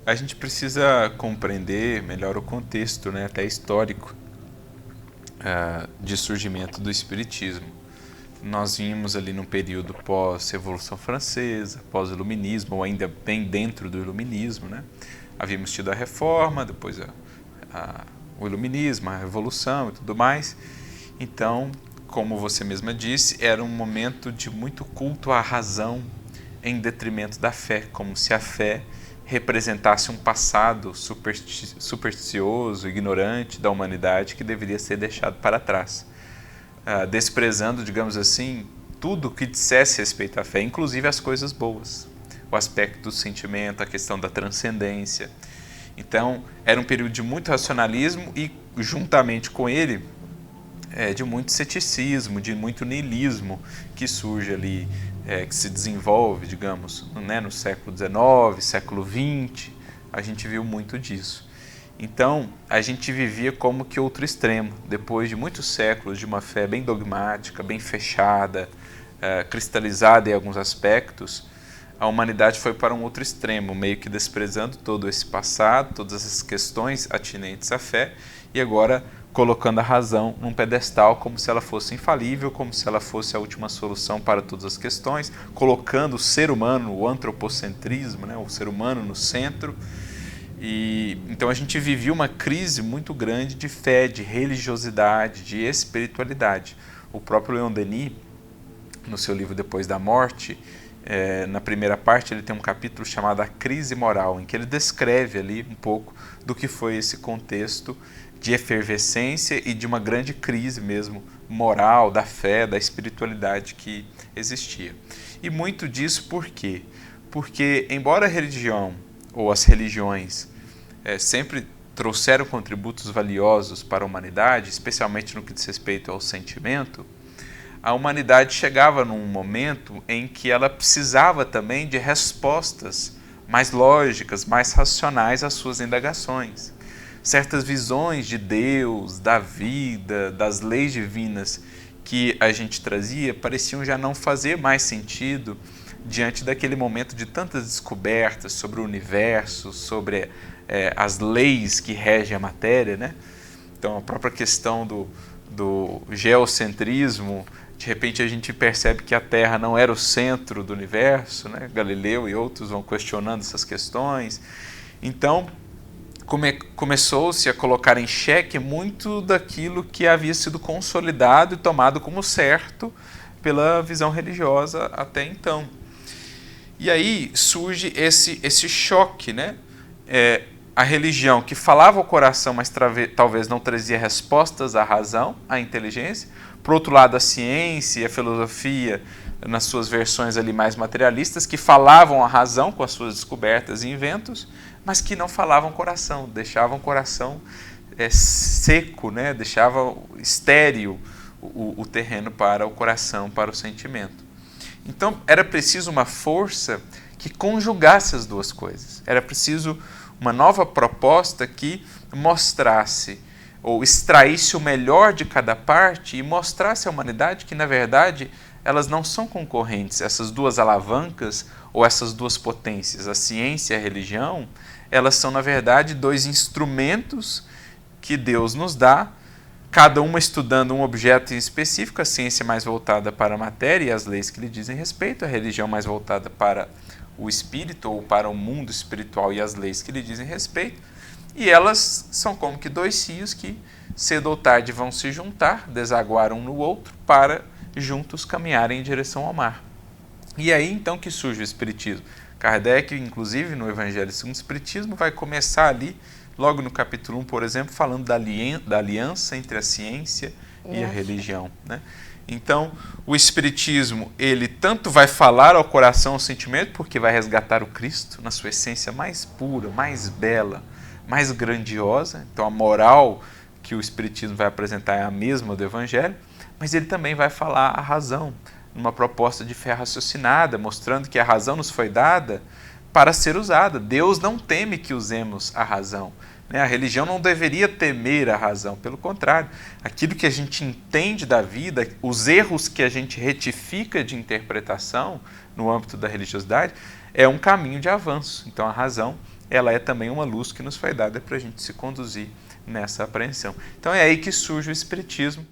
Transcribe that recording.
A gente precisa compreender melhor o contexto, né, até histórico, de surgimento do Espiritismo. Nós vimos ali num período pós-Revolução Francesa, pós-Iluminismo, ou ainda bem dentro do Iluminismo, né? Havíamos tido a Reforma, depois o Iluminismo, a Revolução e tudo mais. Então, como você mesma disse, era um momento de muito culto à razão em detrimento da fé, como se a fé representasse um passado supersticioso, ignorante da humanidade que deveria ser deixado para trás. Desprezando, digamos assim, tudo que dissesse respeito à fé, inclusive as coisas boas, o aspecto do sentimento, a questão da transcendência. Então, era um período de muito racionalismo e, juntamente com ele, de muito ceticismo, de muito niilismo que surge ali, que se desenvolve, digamos, né, no século XIX, século XX, a gente viu muito disso. Então, a gente vivia como que outro extremo, depois de muitos séculos de uma fé bem dogmática, bem fechada, cristalizada em alguns aspectos, a humanidade foi para um outro extremo, meio que desprezando todo esse passado, todas essas questões atinentes à fé, e agora colocando a razão num pedestal como se ela fosse infalível, como se ela fosse a última solução para todas as questões, colocando o ser humano, o antropocentrismo, né, o ser humano no centro. E então a gente vivia uma crise muito grande de fé, de religiosidade, de espiritualidade. O próprio Leon Denis, no seu livro Depois da Morte, na primeira parte ele tem um capítulo chamado A Crise Moral, em que ele descreve ali um pouco do que foi esse contexto de efervescência e de uma grande crise mesmo moral, da fé, da espiritualidade que existia. E muito disso por quê? Porque, embora a religião ou as religiões sempre trouxeram contributos valiosos para a humanidade, especialmente no que diz respeito ao sentimento, a humanidade chegava num momento em que ela precisava também de respostas mais lógicas, mais racionais às suas indagações. Certas visões de Deus, da vida, das leis divinas que a gente trazia pareciam já não fazer mais sentido diante daquele momento de tantas descobertas sobre o universo, sobre as leis que regem a matéria, né? Então, a própria questão do geocentrismo, de repente a gente percebe que a Terra não era o centro do universo, né? Galileu e outros vão questionando essas questões. Então, começou-se a colocar em xeque muito daquilo que havia sido consolidado e tomado como certo pela visão religiosa até então. E aí surge esse choque, né? A religião que falava ao coração, mas talvez não trazia respostas à razão, à inteligência. Por outro lado, a ciência e a filosofia, nas suas versões ali mais materialistas, que falavam a razão com as suas descobertas e inventos, mas que não falavam coração, deixavam o coração seco, né? Deixavam estéril o terreno para o coração, para o sentimento. Então, era preciso uma força que conjugasse as duas coisas. Era preciso uma nova proposta que mostrasse ou extraísse o melhor de cada parte e mostrasse à humanidade que, na verdade, elas não são concorrentes. Essas duas alavancas ou essas duas potências, a ciência e a religião, elas são, na verdade, dois instrumentos que Deus nos dá, cada uma estudando um objeto em específico, a ciência mais voltada para a matéria e as leis que lhe dizem respeito, a religião mais voltada para o espírito ou para o mundo espiritual e as leis que lhe dizem respeito, e elas são como que dois rios que cedo ou tarde vão se juntar, desaguar um no outro para juntos caminharem em direção ao mar. E aí então que surge o Espiritismo. Kardec, inclusive no Evangelho segundo o Espiritismo, vai começar ali, logo no capítulo 1, por exemplo, falando da aliança entre a ciência e a religião, né? Então, o Espiritismo, ele tanto vai falar ao coração, ao sentimento, porque vai resgatar o Cristo na sua essência mais pura, mais bela, mais grandiosa. Então, a moral que o Espiritismo vai apresentar é a mesma do Evangelho, mas ele também vai falar a razão, numa proposta de fé raciocinada, mostrando que a razão nos foi dada para ser usada. Deus não teme que usemos a razão. A religião não deveria temer a razão, pelo contrário, aquilo que a gente entende da vida, os erros que a gente retifica de interpretação no âmbito da religiosidade, é um caminho de avanço. Então a razão ela é também uma luz que nos foi dada para a gente se conduzir nessa apreensão. Então é aí que surge o Espiritismo,